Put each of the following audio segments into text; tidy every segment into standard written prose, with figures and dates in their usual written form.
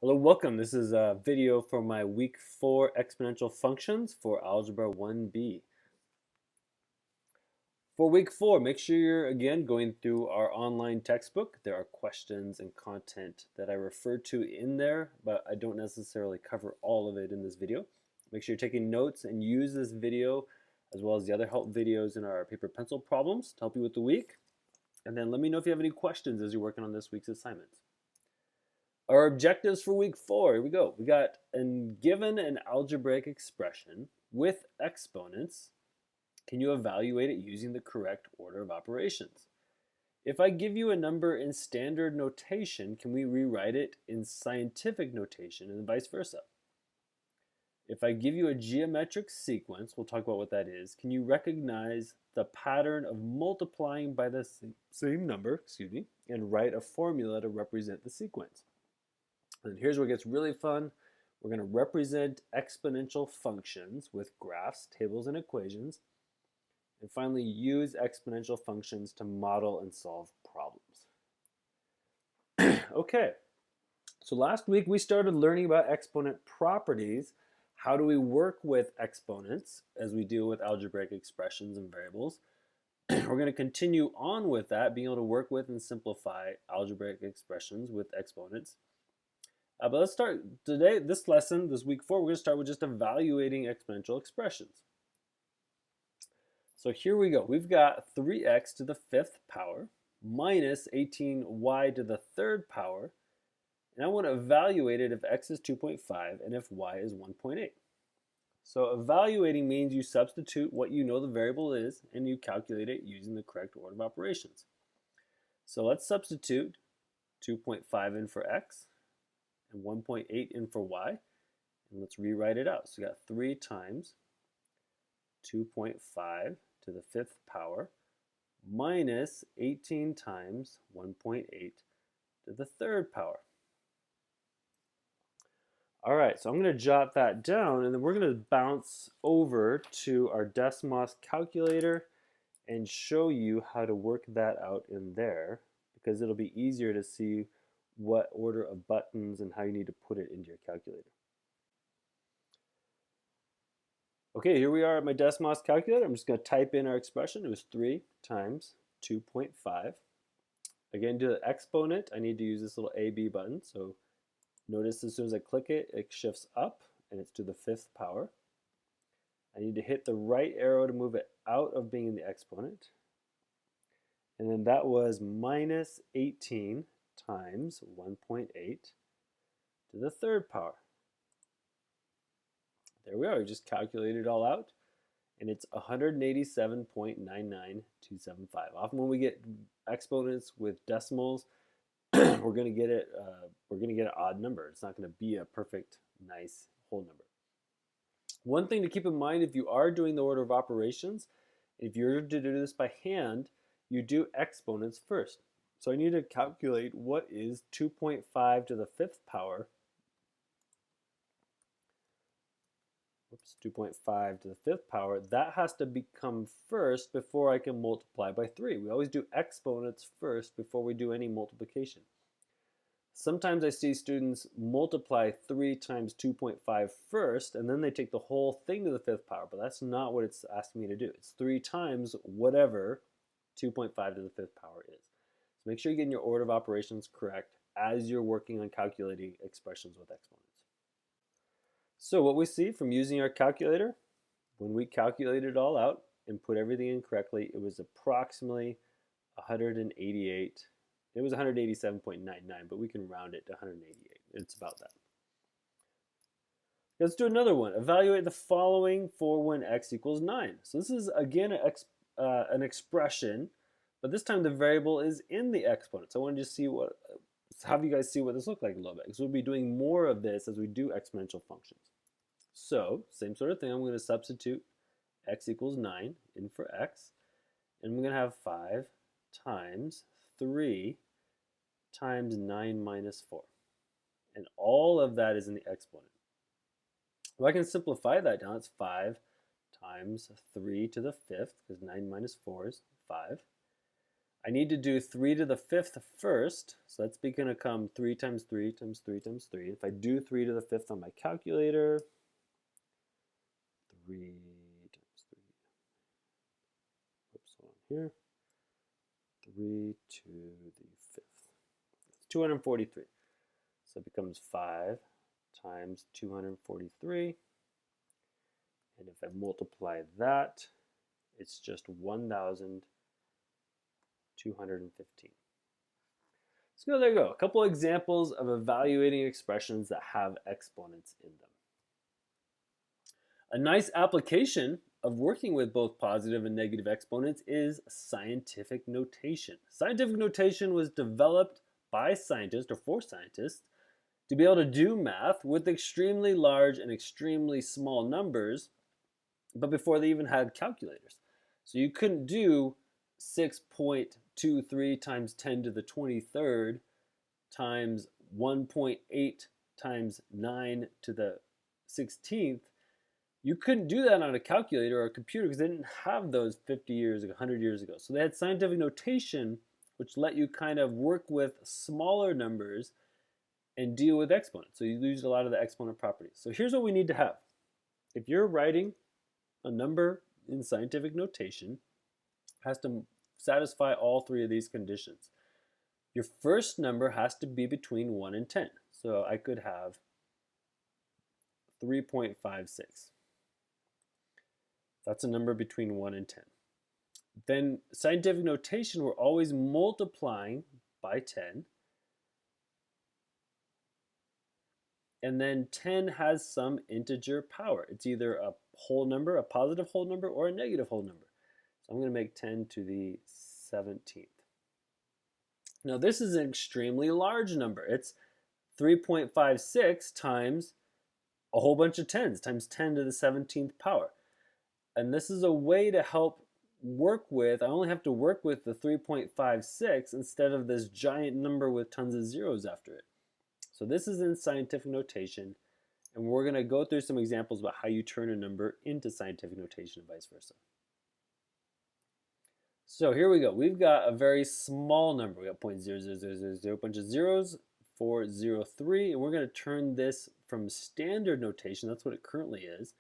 Hello, welcome. This is a video for my week 4 exponential functions for Algebra 1B. For week 4, make sure you're again going through our online textbook. There are questions and content that I refer to in there, but I don't necessarily cover all of it in this video. Make sure you're taking notes and use this video as well as the other help videos in our paper pencil problems to help you with the week. And then let me know if you have any questions as you're working on this week's assignments. Our objectives for week 4, here we go. We got given an algebraic expression with exponents, can you evaluate it using the correct order of operations? If I give you a number in standard notation, can we rewrite it in scientific notation and vice versa? If I give you a geometric sequence, we'll talk about what that is, can you recognize the pattern of multiplying by the same number, and write a formula to represent the sequence? And here's where it gets really fun. We're going to represent exponential functions with graphs, tables, and equations. And finally, use exponential functions to model and solve problems. Okay, so last week we started learning about exponent properties. How do we work with exponents as we deal with algebraic expressions and variables? We're going to continue on with that, being able to work with and simplify algebraic expressions with exponents. But let's start today, this lesson, this week 4, we're going to start with just evaluating exponential expressions. So here we go. We've got 3x to the 5th power minus 18y to the 3rd power. And I want to evaluate it if x is 2.5 and if y is 1.8. So evaluating means you substitute what you know the variable is and you calculate it using the correct order of operations. So let's substitute 2.5 in for x and 1.8 in for y, and let's rewrite it out. So we got 3 times 2.5 to the 5th power minus 18 times 1.8 to the 3rd power. All right, so I'm going to jot that down, and then we're going to bounce over to our Desmos calculator and show you how to work that out in there, because it'll be easier to see what order of buttons and how you need to put it into your calculator. Okay, here we are at my Desmos calculator. I'm just going to type in our expression. It was 3 times 2.5. Again, to the exponent, I need to use this little AB button. So notice as soon as I click it, it shifts up, and it's to the 5th power. I need to hit the right arrow to move it out of being in the exponent. And then that was minus 18 times 1.8 to the 3rd power. There we are, we just calculated it all out, and it's 187.99275. Often when we get exponents with decimals, we're going to get it. We're going to get an odd number. It's not going to be a perfect, nice whole number. One thing to keep in mind if you are doing the order of operations, if you're to do this by hand, you do exponents first. So I need to calculate what is 2.5 to the 5th power. 2.5 to the 5th power. That has to become first before I can multiply by 3. We always do exponents first before we do any multiplication. Sometimes I see students multiply 3 times 2.5 first, and then they take the whole thing to the 5th power, but that's not what it's asking me to do. It's 3 times whatever 2.5 to the 5th power is. So make sure you're getting your order of operations correct as you're working on calculating expressions with exponents. So what we see from using our calculator, when we calculated it all out and put everything in correctly, it was approximately 188. It was 187.99, but we can round it to 188. It's about that. Let's do another one. Evaluate the following for when x equals 9. So this is, again, an expression, but this time the variable is in the exponent. So I want to just see have you guys see what this looks like a little bit. Because we'll be doing more of this as we do exponential functions. So, same sort of thing. I'm going to substitute x equals 9 in for x. And we're going to have 5 times 3 times 9 minus 4. And all of that is in the exponent. Well, I can simplify that down. It's 5 times 3 to the 5th, because 9 minus 4 is 5. I need to do 3 to the 5th first. So that's going to come 3 times 3 times 3 times 3. If I do 3 to the 5th on my calculator, 3 times 3, oops, hold on here, 3 to the 5th. That's 243. So it becomes 5 times 243. And if I multiply that, it's just 1,215. So there you go. A couple examples of evaluating expressions that have exponents in them. A nice application of working with both positive and negative exponents is scientific notation. Scientific notation was developed by scientists or for scientists to be able to do math with extremely large and extremely small numbers, but before they even had calculators. So you couldn't do 6.23 times 10 to the 23rd times 1.8 times 9 to the 16th. You couldn't do that on a calculator or a computer because they didn't have those 50 years ago, 100 years ago. So they had scientific notation, which let you kind of work with smaller numbers and deal with exponents. So you used a lot of the exponent properties. So here's what we need to have. If you're writing a number in scientific notation, it has to satisfy all three of these conditions. Your first number has to be between 1 and 10. So I could have 3.56. That's a number between 1 and 10. Then scientific notation, we're always multiplying by 10. And then 10 has some integer power. It's either a whole number, a positive whole number, or a negative whole number. So I'm going to make 10 to the 17th. Now this is an extremely large number. It's 3.56 times a whole bunch of 10s, times 10 to the 17th power. And this is a way to help work with, I only have to work with the 3.56 instead of this giant number with tons of zeros after it. So this is in scientific notation, and we're going to go through some examples about how you turn a number into scientific notation and vice versa. So here we go. We've got a very small number. We got 0.00000, a bunch of zeros, 403, and we're going to turn this from standard notation, that's what it currently is,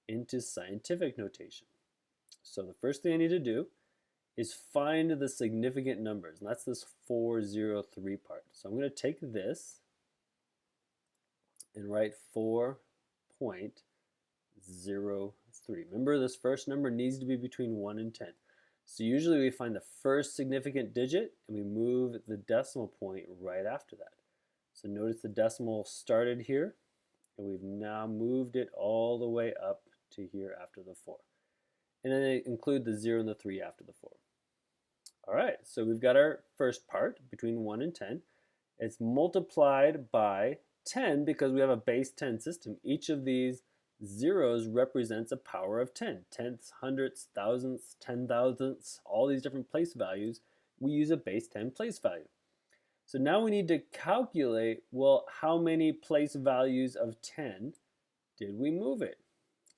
into scientific notation. So the first thing I need to do is find the significant numbers, and that's this 403 part. So I'm going to take this and write 4.03. Remember, this first number needs to be between 1 and 10. So usually we find the first significant digit and we move the decimal point right after that. So notice the decimal started here and we've now moved it all the way up to here after the 4. And then include the 0 and the 3 after the 4. All right, so we've got our first part between 1 and 10. It's multiplied by 10 because we have a base 10 system. Each of these zeros represents a power of 10. Tenths, hundredths, thousandths, 10,000ths, all these different place values. We use a base 10 place value. So now we need to calculate, well, how many place values of 10 did we move it?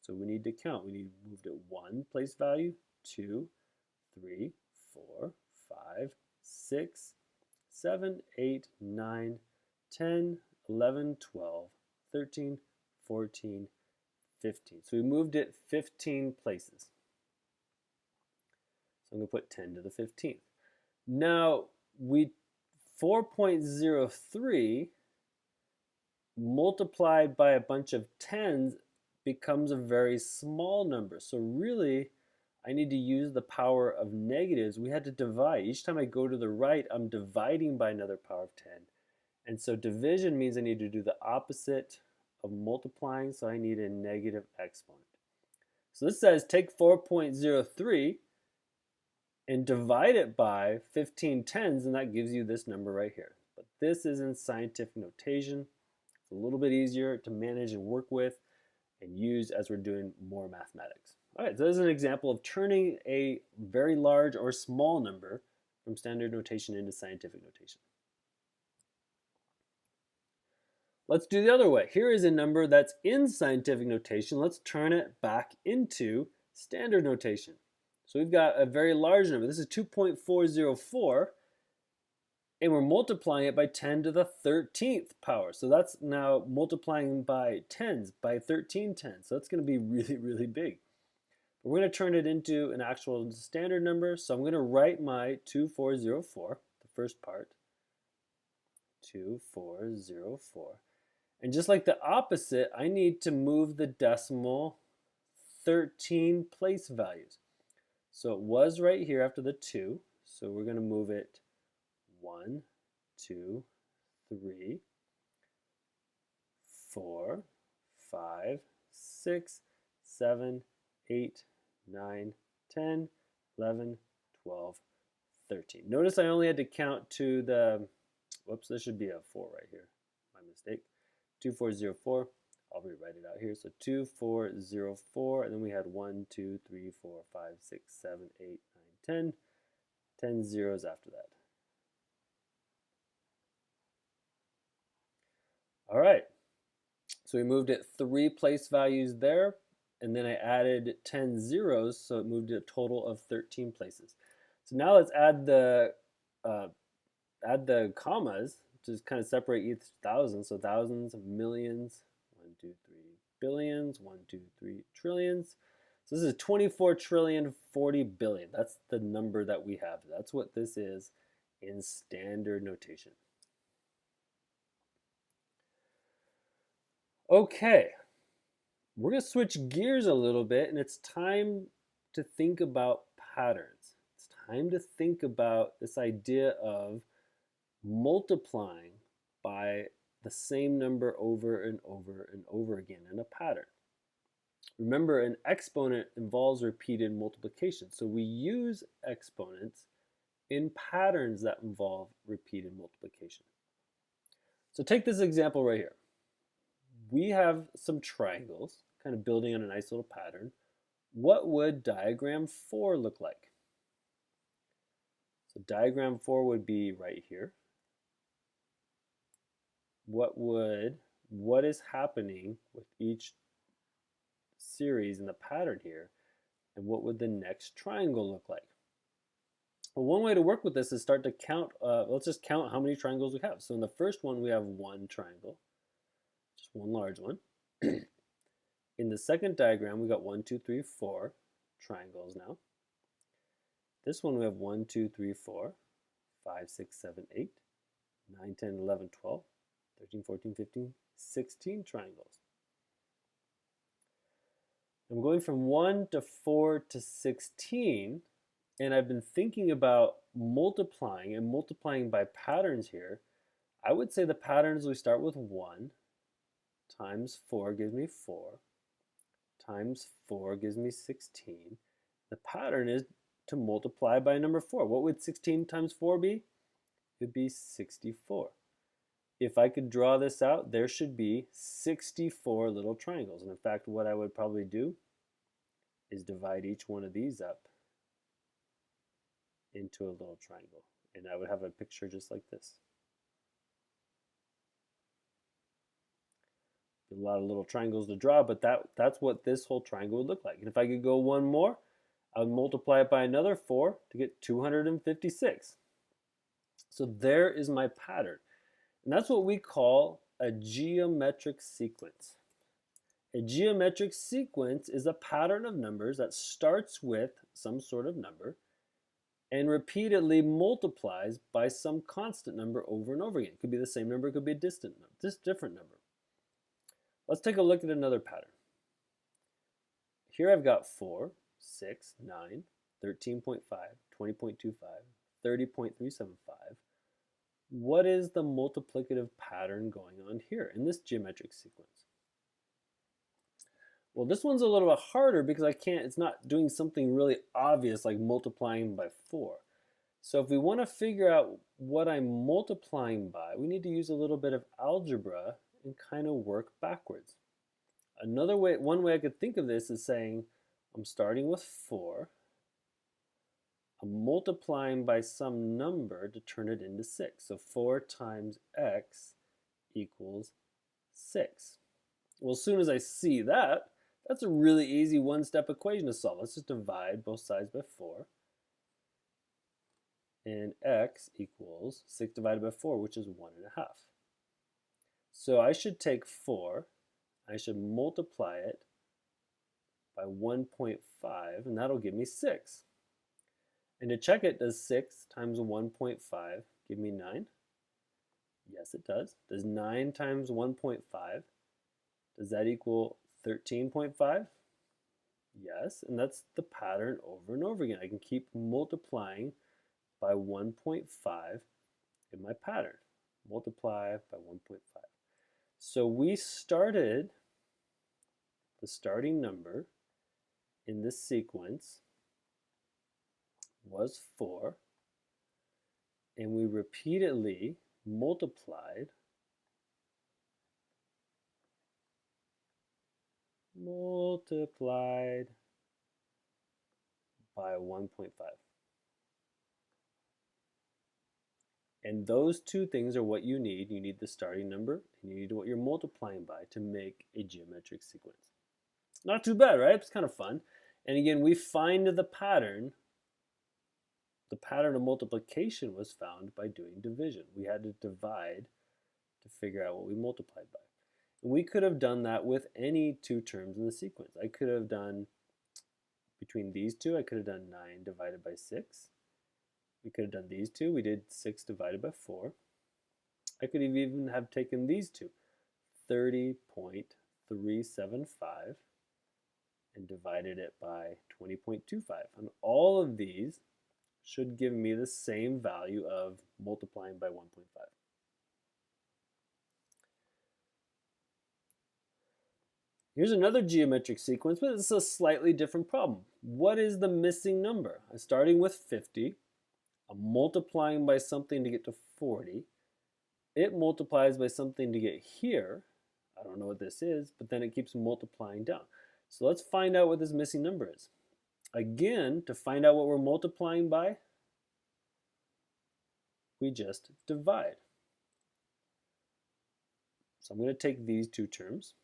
So we need to count. We moved it 1 place value, 2, 3, 4, 5, 6, 7, 8, 9, 10, 11, 12, 13, 14, 15. So we moved it 15 places. So I'm going to put 10 to the 15th. Now, 4.03 multiplied by a bunch of 10s becomes a very small number. So really, I need to use the power of negatives. We had to divide. Each time I go to the right, I'm dividing by another power of 10. And so division means I need to do the opposite of multiplying, so I need a negative exponent. So this says take 4.03 and divide it by 15 tens, and that gives you this number right here. But this is in scientific notation. It's a little bit easier to manage and work with and use as we're doing more mathematics. All right, so this is an example of turning a very large or small number from standard notation into scientific notation. Let's do the other way. Here is a number that's in scientific notation. Let's turn it back into standard notation. So we've got a very large number. This is 2.404, and we're multiplying it by 10 to the 13th power. So that's now multiplying by tens, by 13 tens. So that's going to be really, really big. But we're going to turn it into an actual standard number. So I'm going to write my 2404, the first part, 2404. And just like the opposite, I need to move the decimal 13 place values. So it was right here after the 2. So we're going to move it 1, 2, 3, 4, 5, 6, 7, 8, 9, 10, 11, 12, 13. Notice I only had to count to the, whoops, this should be a 4 right here. My mistake. 2404. I'll rewrite it out here. So 2404, and then we had 1, 2, 3, 4, 5, 6, 7, 8, 9, 10. 10 zeros after that. All right. So we moved it 3 place values there, and then I added 10 zeros, so it moved it a total of 13 places. So now let's add the commas to kind of separate each thousand. So thousands, millions, 1, 2, 3 billions, 1, 2, 3 trillions. So this is 24 trillion 40 billion. That's the number that we have. That's what this is in standard notation. Okay, we're going to switch gears a little bit, and it's time to think about patterns. It's time to think about this idea of multiplying by the same number over and over and over again in a pattern. Remember, an exponent involves repeated multiplication, so we use exponents in patterns that involve repeated multiplication. So take this example right here. We have some triangles, kind of building on a nice little pattern. What would diagram 4 look like? So diagram 4 would be right here. What is happening with each series in the pattern here, and what would the next triangle look like? Well, one way to work with this is start to count. Let's just count how many triangles we have. So in the first one, we have 1 triangle, just one large one. In the second diagram, we got 1, 2, 3, 4 triangles now. This one we have 1, 2, 3, 4, 5, 6, 7, 8, 9, 10, 11, 12, 13, 14, 15, 16 triangles. I'm going from 1 to 4 to 16, and I've been thinking about multiplying and multiplying by patterns here. I would say the patterns, we start with 1 times 4 gives me 4 times 4 gives me 16. The pattern is to multiply by number 4. What would 16 times 4 be? It would be 64. If I could draw this out, there should be 64 little triangles. And in fact, what I would probably do is divide each one of these up into a little triangle. And I would have a picture just like this. A lot of little triangles to draw, but that's what this whole triangle would look like. And if I could go one more, I would multiply it by another 4 to get 256. So there is my pattern. And that's what we call a geometric sequence. A geometric sequence is a pattern of numbers that starts with some sort of number and repeatedly multiplies by some constant number over and over again. It could be the same number, it could be a different number. Let's take a look at another pattern. Here I've got 4, 6, 9, 13.5, 20.25, 30.375. What is the multiplicative pattern going on here in this geometric sequence? Well, this one's a little bit harder because it's not doing something really obvious like multiplying by 4. So if we want to figure out what I'm multiplying by, we need to use a little bit of algebra and kind of work backwards. One way I could think of this is saying I'm starting with 4. I'm multiplying by some number to turn it into 6. So 4 times x equals 6. Well, as soon as I see that, That's a really easy one-step equation to solve. Let's just divide both sides by 4. And x equals 6 divided by 4, which is 1.5. So I should take 4, I should multiply it by 1.5, and that'll give me 6. And to check it, does 6 times 1.5 give me 9? Yes, it does. Does 9 times 1.5, does that equal 13.5? Yes, and that's the pattern over and over again. I can keep multiplying by 1.5 in my pattern. Multiply by 1.5. So we started, the starting number in this sequence was 4, and we repeatedly multiplied by 1.5. And those two things are what you need. You need the starting number, and you need what you're multiplying by to make a geometric sequence. Not too bad, right? It's kind of fun. And again, we find the pattern. The pattern of multiplication was found by doing division. We had to divide to figure out what we multiplied by. And we could have done that with any two terms in the sequence. I could have done, between these two, I could have done 9 divided by 6. We could have done these two. We did 6 divided by 4. I could have even have taken these two, 30.375, and divided it by 20.25. And all of these should give me the same value of multiplying by 1.5. Here's another geometric sequence, but it's a slightly different problem. What is the missing number? I'm starting with 50. I'm multiplying by something to get to 40. It multiplies by something to get here. I don't know what this is, but then it keeps multiplying down. So let's find out what this missing number is. Again, to find out what we're multiplying by, we just divide. So I'm going to take these two terms,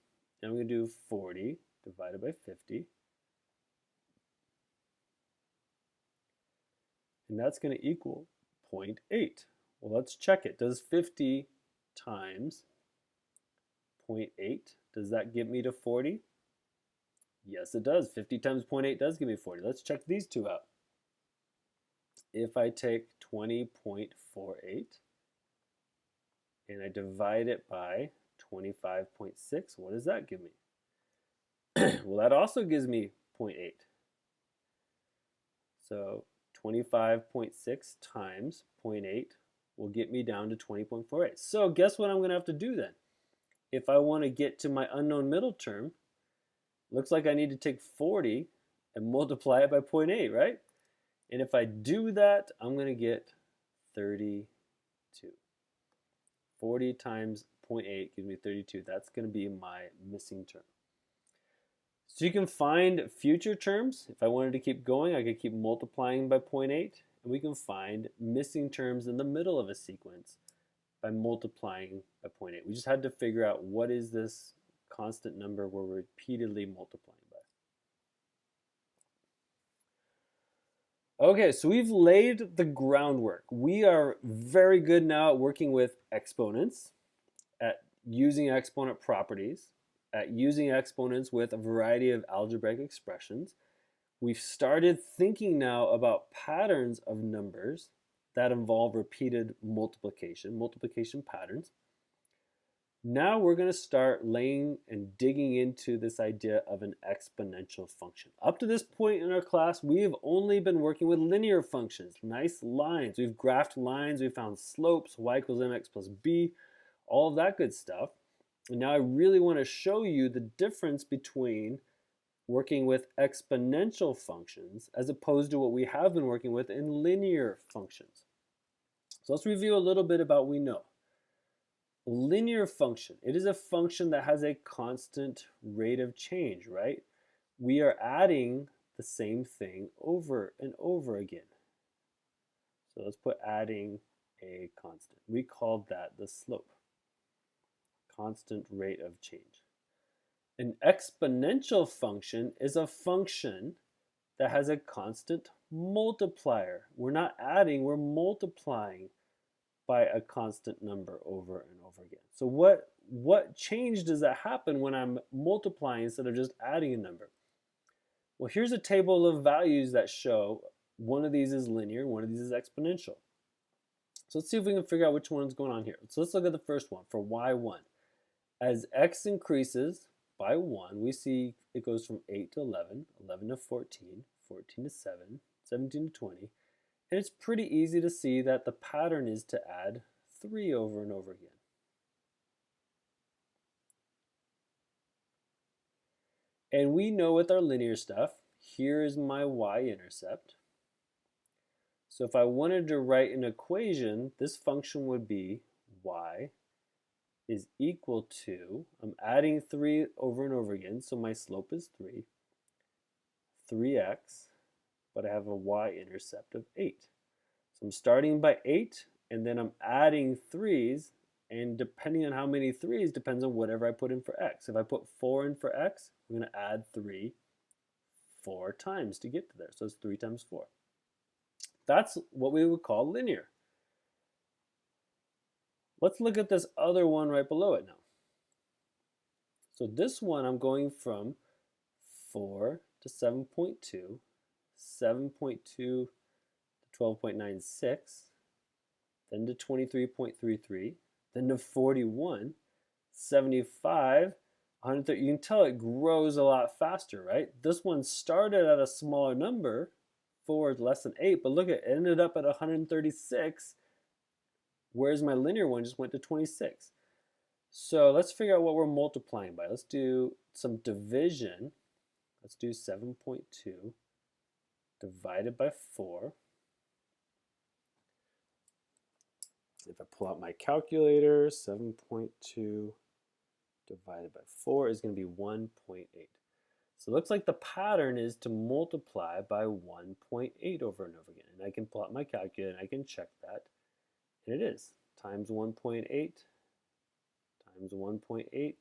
and I'm going to do 40 divided by 50. And that's going to equal 0.8. Well, let's check it. Does 50 times 0.8, does that get me to 40? Yes, it does. 50 times 0.8 does give me 40. Let's check these two out. If I take 20.48 and I divide it by 25.6, what does that give me? Well, that also gives me 0.8. So 25.6 times 0.8 will get me down to 20.48. So guess what I'm going to have to do then? If I want to get to my unknown middle term, looks like I need to take 40 and multiply it by 0.8, right? And if I do that, I'm going to get 32. 40 times 0.8 gives me 32. That's going to be my missing term. So you can find future terms. If I wanted to keep going, I could keep multiplying by 0.8. And we can find missing terms in the middle of a sequence by multiplying by 0.8. We just had to figure out what is this constant number we're repeatedly multiplying by. Okay, so we've laid the groundwork. We are very good now at working with exponents, at using exponent properties, at using exponents with a variety of algebraic expressions. We've started thinking now about patterns of numbers that involve repeated multiplication patterns. Now we're going to start laying and digging into this idea of an exponential function. Up to this point in our class, we have only been working with linear functions, nice lines. We've graphed lines, we've found slopes, y equals mx plus b, all of that good stuff. And now I really want to show you the difference between working with exponential functions as opposed to what we have been working with in linear functions. So let's review a little bit about what we know. Linear function, it is a function that has a constant rate of change, right? We are adding the same thing over and over again. So let's put adding a constant. We called that the slope, constant rate of change. An exponential function is a function that has a constant multiplier. We're not adding, we're multiplying by a constant number over and over again. So what change does that happen when I'm multiplying instead of just adding a number? Well, here's a table of values that show one of these is linear, one of these is exponential. So let's see if we can figure out which one's going on here. So let's look at the first one for y1. As x increases by 1, we see it goes from 8 to 11, 11 to 14, 14 to 7, 17 to 20. And it's pretty easy to see that the pattern is to add 3 over and over again. And we know with our linear stuff, here is my y-intercept. So if I wanted to write an equation, this function would be y is equal to, I'm adding 3 over and over again, so my slope is 3, 3x, but I have a y-intercept of 8. So I'm starting by 8, and then I'm adding 3's, and depending on how many 3's depends on whatever I put in for x. If I put 4 in for x, I'm going to add 3 4 times to get to there. So it's 3 times 4. That's what we would call linear. Let's look at this other one right below it now. So this one I'm going from 4 to 7.2, 7.2 to 12.96, then to 23.33, then to 41, 75, 130. You can tell it grows a lot faster, right? This one started at a smaller number, 4 is less than 8, but look, it ended up at 136, whereas my linear one just went to 26. So let's figure out what we're multiplying by. Let's do some division. Let's do 7.2 divided by 4. If I pull out my calculator, 7.2 divided by 4 is going to be 1.8. So it looks like the pattern is to multiply by 1.8 over and over again. And I can pull out my calculator and I can check that. And it is. Times 1.8 times 1.8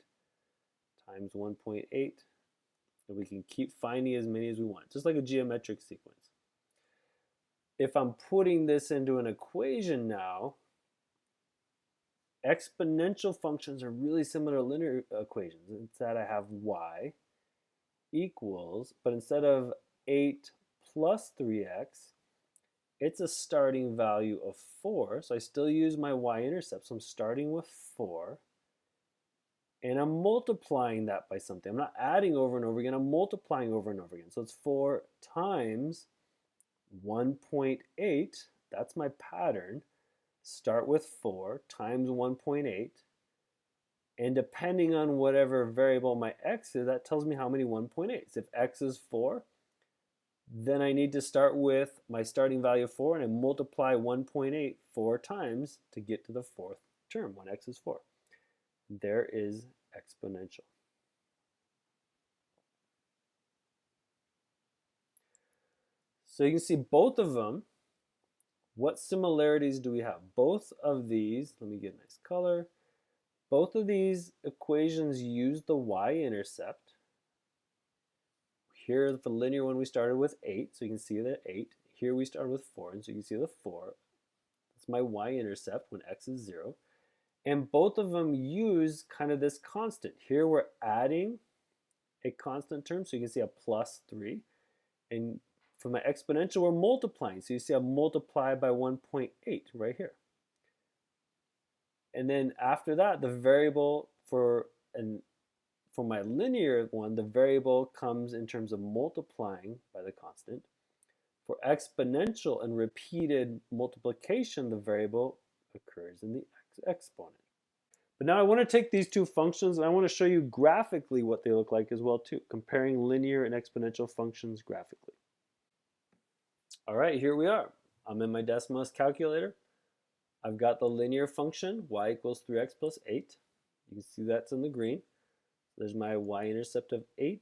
times 1.8. And we can keep finding as many as we want, just like a geometric sequence. If I'm putting this into an equation now, exponential functions are really similar to linear equations. It's that I have y equals, but instead of 8 plus 3x, it's a starting value of 4. So I still use my y-intercept. So I'm starting with 4. And I'm multiplying that by something. I'm not adding over and over again. I'm multiplying over and over again. So it's 4 times 1.8. That's my pattern. Start with 4 times 1.8. And depending on whatever variable my x is, that tells me how many 1.8s. If x is 4, then I need to start with my starting value of 4 and I multiply 1.8 4 times to get to the fourth term when x is 4. There is exponential. So you can see both of them. What similarities do we have? Both of these, let me get a nice color. Both of these equations use the y-intercept. Here for the linear one we started with 8, so you can see the 8. Here we started with 4, and so you can see the 4. That's my y-intercept when x is 0. And both of them use kind of this constant. Here we're adding a constant term, so you can see a plus 3. And for my exponential, we're multiplying. So you see I multiply by 1.8 right here. And then after that, the variable for my linear one, the variable comes in terms of multiplying by the constant. For exponential and repeated multiplication, the variable occurs in the exponent. But now I want to take these two functions and I want to show you graphically what they look like as well too, comparing linear and exponential functions graphically. All right, here we are. I'm in my Decimalist calculator. I've got the linear function, y equals 3x plus 8. You can see that's in the green. There's my y-intercept of 8,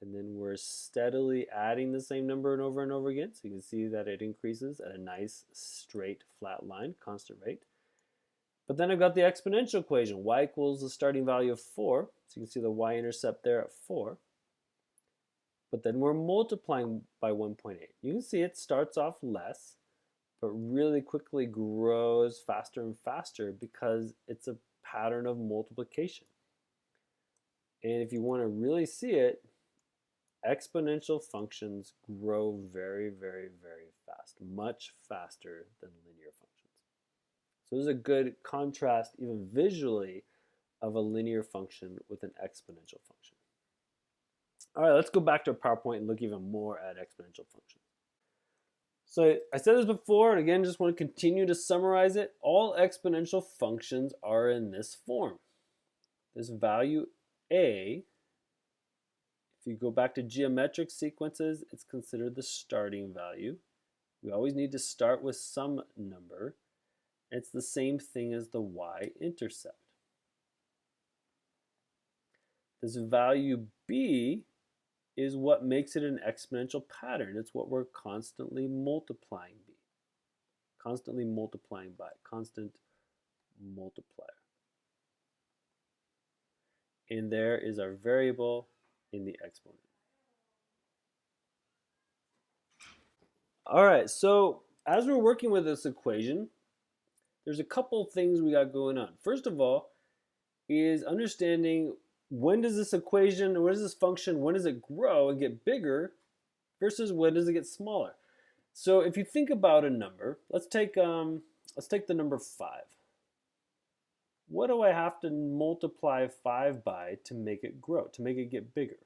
and then we're steadily adding the same number and over again. So you can see that it increases at a nice straight flat line, constant rate. But then I've got the exponential equation, y equals the starting value of 4, So you can see the y-intercept there at 4. But then we're multiplying by 1.8. You can see it starts off less, but really quickly grows faster and faster because it's a pattern of multiplication. And if you want to really see it, exponential functions grow very, very, very fast, much faster than linear functions. So there's a good contrast, even visually, of a linear function with an exponential function. All right, let's go back to our PowerPoint and look even more at exponential functions. So I said this before, and again, just want to continue to summarize it. All exponential functions are in this form. This value a, if you go back to geometric sequences, it's considered the starting value. We always need to start with some number. It's the same thing as the y-intercept. This value b is what makes it an exponential pattern. It's what we're constantly multiplying by. Constantly multiplying by, constant multiplier. And there is our variable in the exponent. All right, so as we're working with this equation, there's a couple things we got going on. First of all is understanding when does this equation, or what is this function, when does it grow and get bigger versus when does it get smaller? So if you think about a number, let's take the number 5. What do I have to multiply 5 by to make it grow, to make it get bigger?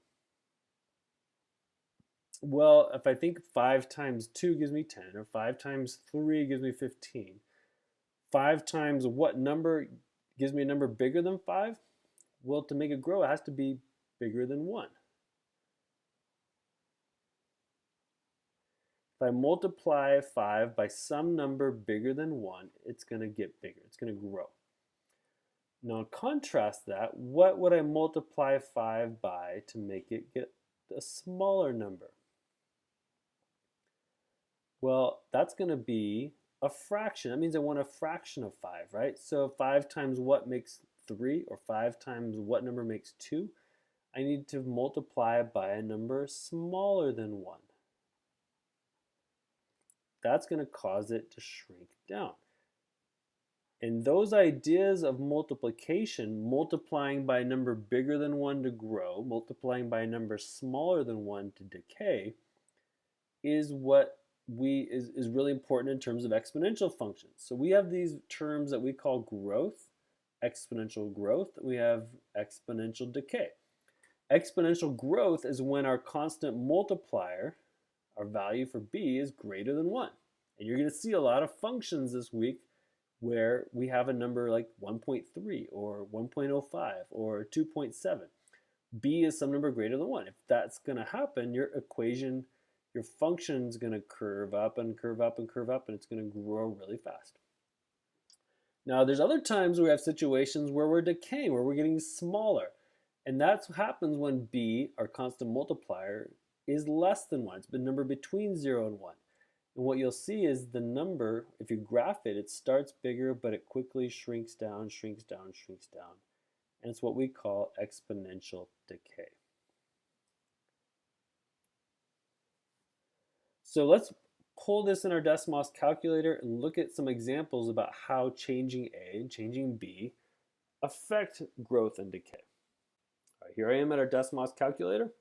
Well, if I think 5 times 2 gives me 10, or 5 times 3 gives me 15, 5 times what number gives me a number bigger than 5? Well, to make it grow, it has to be bigger than 1. If I multiply 5 by some number bigger than 1, it's going to get bigger. It's going to grow. Now contrast that, what would I multiply 5 by to make it get a smaller number? Well, that's going to be a fraction. That means I want a fraction of 5, right? So 5 times what makes 3, or 5 times what number makes 2? I need to multiply by a number smaller than 1. That's going to cause it to shrink down. And those ideas of multiplication, multiplying by a number bigger than 1 to grow, multiplying by a number smaller than 1 to decay, is what is really important in terms of exponential functions. So we have these terms that we call growth, exponential growth, we have exponential decay. Exponential growth is when our constant multiplier, our value for b, is greater than 1. And you're going to see a lot of functions this week where we have a number like 1.3 or 1.05 or 2.7. b is some number greater than 1. If that's going to happen, your equation, your function is going to curve up and curve up and curve up, and it's going to grow really fast. Now, there's other times we have situations where we're decaying, where we're getting smaller. And that happens when b, our constant multiplier, is less than 1. It's the number between 0 and 1. And what you'll see is the number, if you graph it, it starts bigger, but it quickly shrinks down, shrinks down, shrinks down. And it's what we call exponential decay. So let's pull this in our Desmos calculator and look at some examples about how changing a and changing b affect growth and decay. All right, here I am at our Desmos calculator.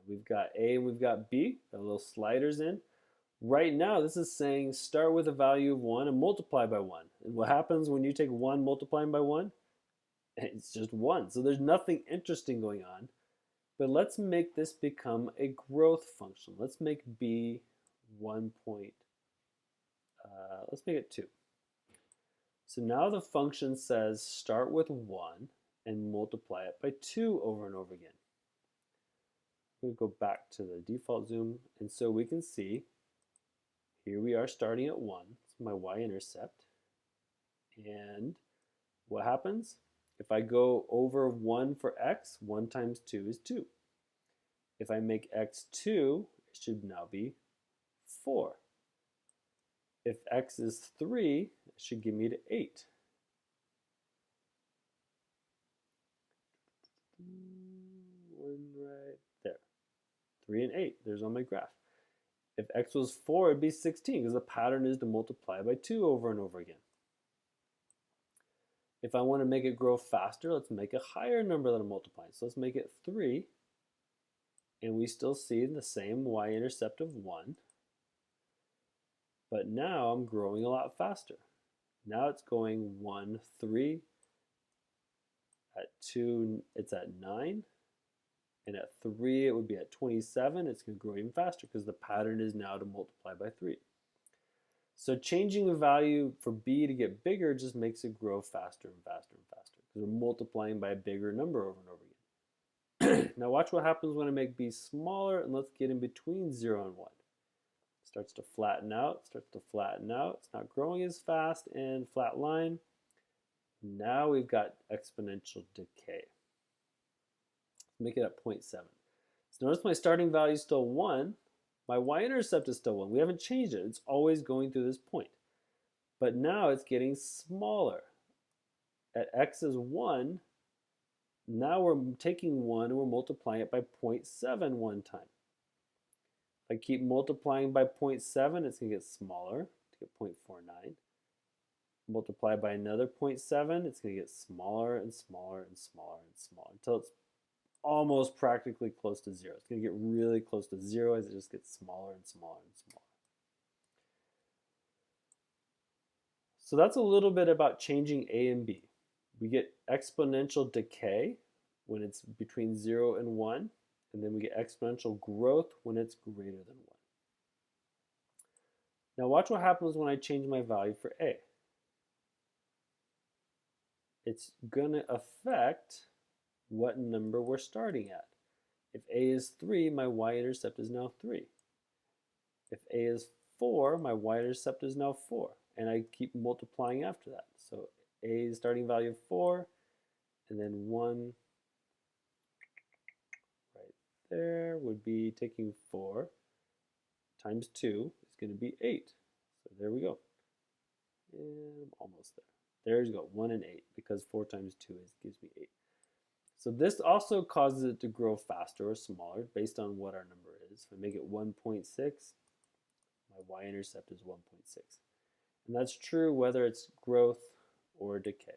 We've got a and we've got b, got little sliders in. Right now, this is saying start with a value of 1 and multiply by 1. And what happens when you take 1 multiplying by 1? It's just 1. So there's nothing interesting going on. But let's make this become a growth function. Let's make b let's make it 2. So now the function says start with 1 and multiply it by 2 over and over again. We'll go back to the default zoom, and so we can see here we are starting at 1. It's my y-intercept. And what happens? If I go over 1 for x, 1 times 2 is 2. If I make x 2, it should now be 4. If x is 3, it should give me to 8. One right there. 3 and 8. There's on my graph. If x was 4, it'd be 16 because the pattern is to multiply by 2 over and over again. If I want to make it grow faster, let's make a higher number that I'm multiplying. So let's make it 3. And we still see the same y-intercept of 1. But now I'm growing a lot faster. Now it's going 1, 3. At 2, it's at 9. And at 3, it would be at 27. It's going to grow even faster because the pattern is now to multiply by 3. So changing the value for b to get bigger just makes it grow faster and faster and faster because we're multiplying by a bigger number over and over again. Now watch what happens when I make b smaller, and let's get in between 0 and 1. It starts to flatten out, It's not growing as fast, and flat line. Now we've got exponential decay. Make it at 0.7. So notice my starting value is still 1. My y-intercept is still 1. We haven't changed it. It's always going through this point. But now it's getting smaller. At x is 1, now we're taking 1 and we're multiplying it by 0.7 one time. If I keep multiplying by 0.7, it's going to get smaller to get 0.49. Multiply by another 0.7, it's going to get smaller and smaller and smaller and smaller until it's almost practically close to 0. It's going to get really close to 0 as it just gets smaller and smaller and smaller. So that's a little bit about changing a and b. We get exponential decay when it's between 0 and 1, and then we get exponential growth when it's greater than 1. Now watch what happens when I change my value for a. It's going to affect what number we're starting at. If a is 3, my y-intercept is now 3. If a is 4, my y-intercept is now 4. And I keep multiplying after that. So a is starting value of 4, and then 1 right there would be taking 4 times 2 is going to be 8. So there we go. And I'm almost there. There you go, 1 and 8, because 4 times 2 gives me 8. So this also causes it to grow faster or smaller based on what our number is. If I make it 1.6, my y-intercept is 1.6. And that's true whether it's growth or decay.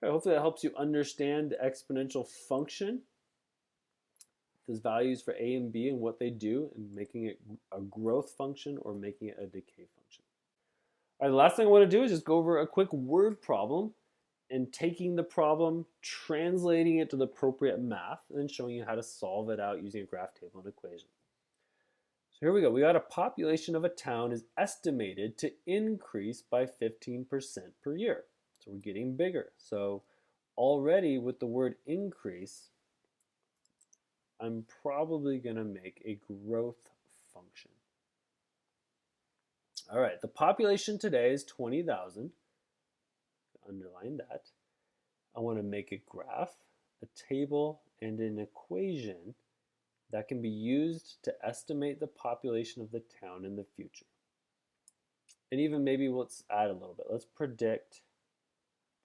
All right, hopefully that helps you understand the exponential function, those values for a and b and what they do, and making it a growth function or making it a decay function. All right, the last thing I want to do is just go over a quick word problem and taking the problem, translating it to the appropriate math, and then showing you how to solve it out using a graph table and equation. So here we go. We got a population of a town is estimated to increase by 15% per year. So we're getting bigger. So already with the word increase, I'm probably going to make a growth function. All right, the population today is 20,000. Underline that. I want to make a graph, a table, and an equation that can be used to estimate the population of the town in the future. And even maybe let's add a little bit. Let's predict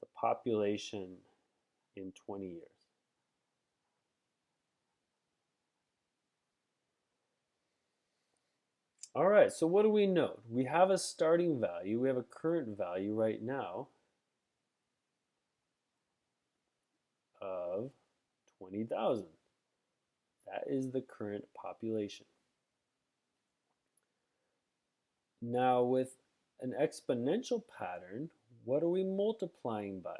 the population in 20 years. All right, so what do we know? We have a starting value. We have a current value right now of 20,000. That is the current population. Now with an exponential pattern, what are we multiplying by?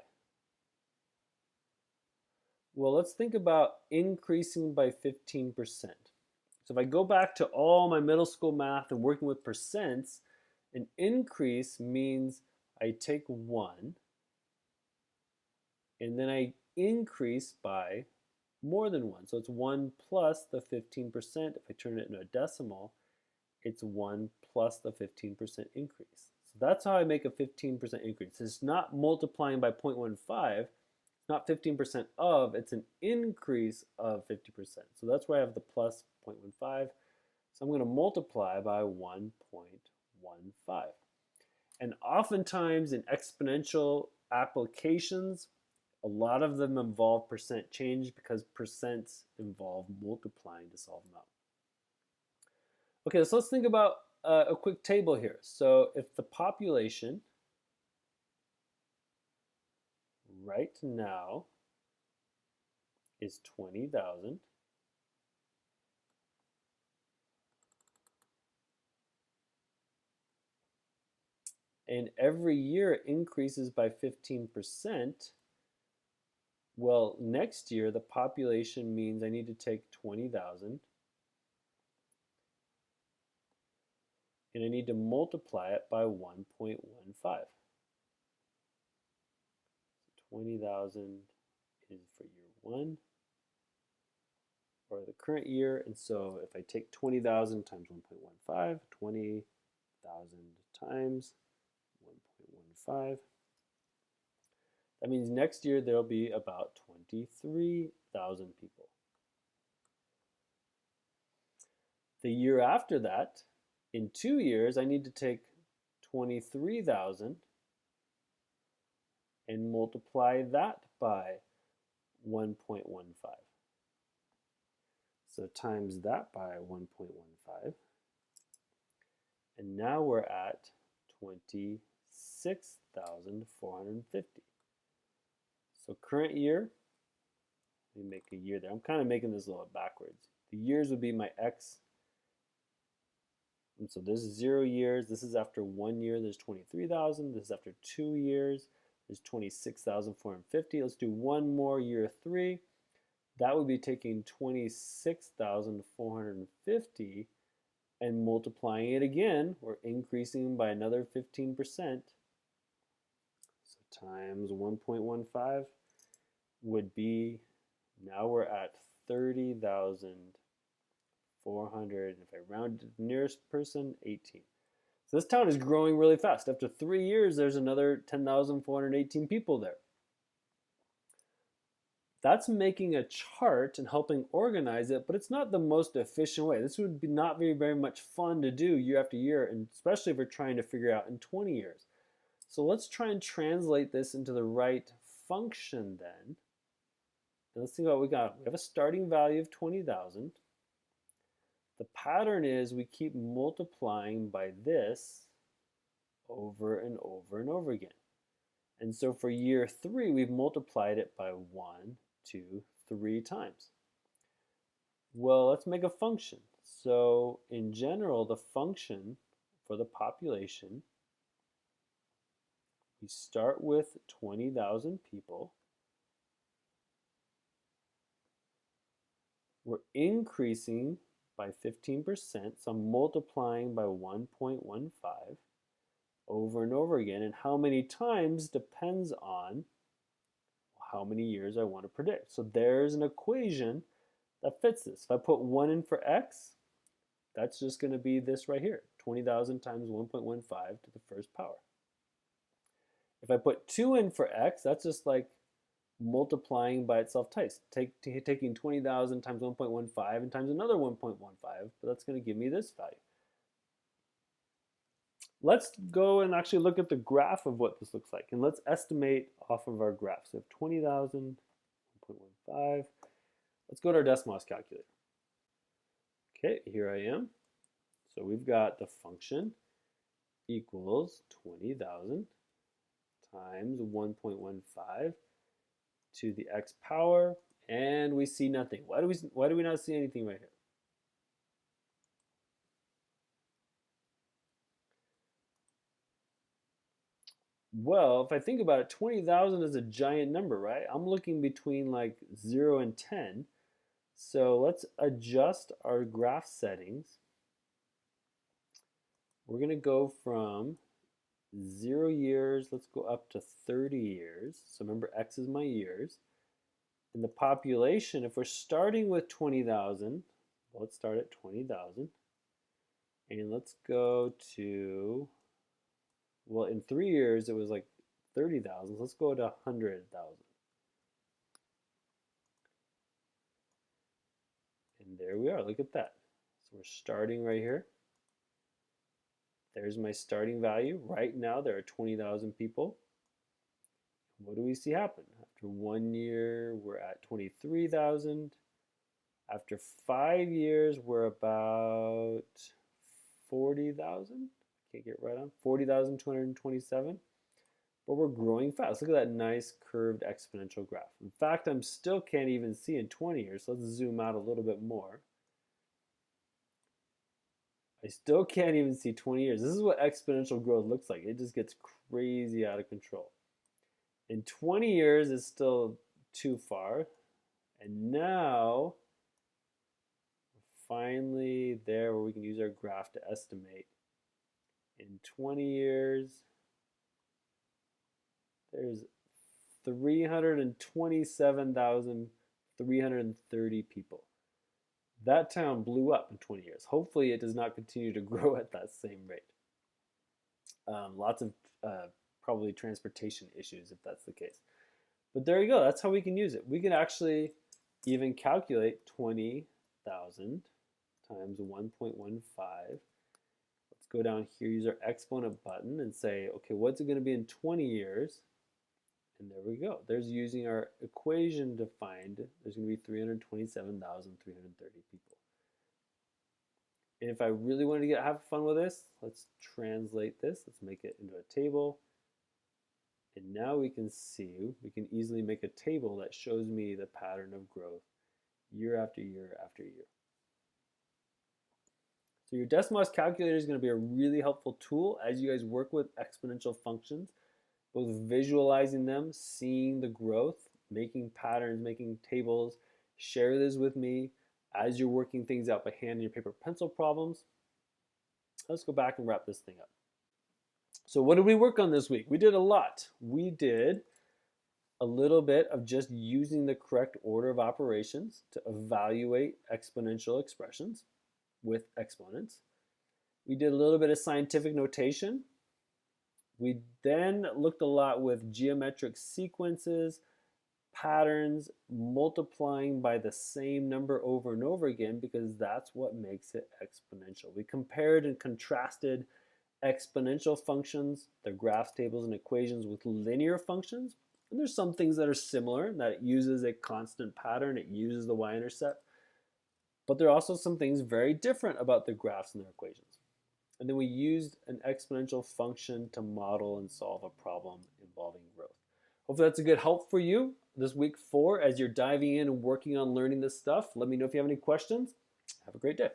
Well, let's think about increasing by 15%. So if I go back to all my middle school math and working with percents, an increase means I take 1 and then I increase by more than 1. So it's 1 plus the 15%. If I turn it into a decimal, it's 1 plus the 15% increase. So that's how I make a 15% increase. It's not multiplying by 0.15. It's not 15% of, it's an increase of 50%. So that's why I have the plus 0.15. So I'm going to multiply by 1.15. And oftentimes in exponential applications, a lot of them involve percent change because percents involve multiplying to solve them out. Okay, so let's think about a quick table here. So if the population right now is 20,000, and every year it increases by 15%, well, next year the population means I need to take 20,000 and I need to multiply it by 1.15. 20,000 is for year 1 or the current year, and so if I take 20,000 times 1.15, 20,000 times 1.15, that means next year there'll be about 23,000 people. The year after that, in 2 years, I need to take 23,000 and multiply that by 1.15. So times that by 1.15. And now we're at 26,450. So current year, let me make a year there. I'm kind of making this a little backwards. The years would be my x. And so this is 0 years. This is after 1 year. There's 23,000. This is after 2 years. There's 26,450. Let's do one more, year 3. That would be taking 26,450 and multiplying it again. We're increasing by another 15%. So times 1.15 would be, now we're at 30,400. If I round to the nearest person, 18. So this town is growing really fast. After 3 years, there's another 10,418 people there. That's making a chart and helping organize it, but it's not the most efficient way. This would be not very much fun to do year after year, and especially if we're trying to figure out in 20 years. So let's try and translate this into the right function then. And let's see what we got. We have a starting value of 20,000. The pattern is we keep multiplying by this over and over and over again. And so for year 3, we've multiplied it by 1, 2, 3 times. Well, let's make a function. So in general, the function for the population, we start with 20,000 people. We're increasing by 15%, so I'm multiplying by 1.15 over and over again, and how many times depends on how many years I want to predict. So there's an equation that fits this. If I put 1 in for x, that's just going to be this right here, 20,000 times 1.15 to the first power. If I put 2 in for x, that's just like multiplying by itself twice, taking 20,000 times 1.15 and times another 1.15, but that's going to give me this value. Let's go and actually look at the graph of what this looks like, and let's estimate off of our graph. So we have 20,000, 1.15. Let's go to our Desmos calculator. Okay, here I am. So we've got the function equals 20,000 times 1.15 to the x power, and we see nothing. Why do we not see anything right here? Well, if I think about it, 20,000 is a giant number, right? I'm looking between like 0 and 10. So let's adjust our graph settings. We're going to go from 0 years, let's go up to 30 years. So remember, x is my years. And the population, if we're starting with 20,000, well, let's start at 20,000. And let's go to, well, in 3 years, it was like 30,000. Let's go to 100,000. And there we are, look at that. So we're starting right here. There's my starting value. Right now, there are 20,000 people. what do we see happen? After 1 year, we're at 23,000. After 5 years, we're about 40,000. Can't get right on. 40,227. But we're growing fast. Look at that nice curved exponential graph. In fact, I'm still can't even see in 20 years. So let's zoom out a little bit more. I still can't even see 20 years. This is what exponential growth looks like. It just gets crazy out of control. In 20 years, it's still too far. And now, finally there where we can use our graph to estimate. In 20 years, there's 327,330 people. That town blew up in 20 years. Hopefully it does not continue to grow at that same rate. Lots of probably transportation issues if that's the case. But there you go. That's how we can use it. We can actually even calculate 20,000 times 1.15. Let's go down here, use our exponent button and say, okay, what's it going to be in 20 years? And there we go. There's using our equation to find, there's going to be 327,330 people. And if I really wanted to have fun with this, let's translate this. Let's make it into a table. And now we can see, we can easily make a table that shows me the pattern of growth year after year after year. So your Desmos calculator is going to be a really helpful tool as you guys work with exponential functions, both visualizing them, seeing the growth, making patterns, making tables. Share this with me as you're working things out by hand in your paper pencil problems. Let's go back and wrap this thing up. So what did we work on this week? We did a lot. We did a little bit of just using the correct order of operations to evaluate exponential expressions with exponents. We did a little bit of scientific notation. We then looked a lot with geometric sequences, patterns, multiplying by the same number over and over again because that's what makes it exponential. We compared and contrasted exponential functions, their graphs, tables, and equations with linear functions. And there's some things that are similar, that it uses a constant pattern, it uses the y-intercept. But there are also some things very different about the graphs and their equations. And then we used an exponential function to model and solve a problem involving growth. Hopefully that's a good help for you this week 4 as you're diving in and working on learning this stuff. Let me know if you have any questions. Have a great day.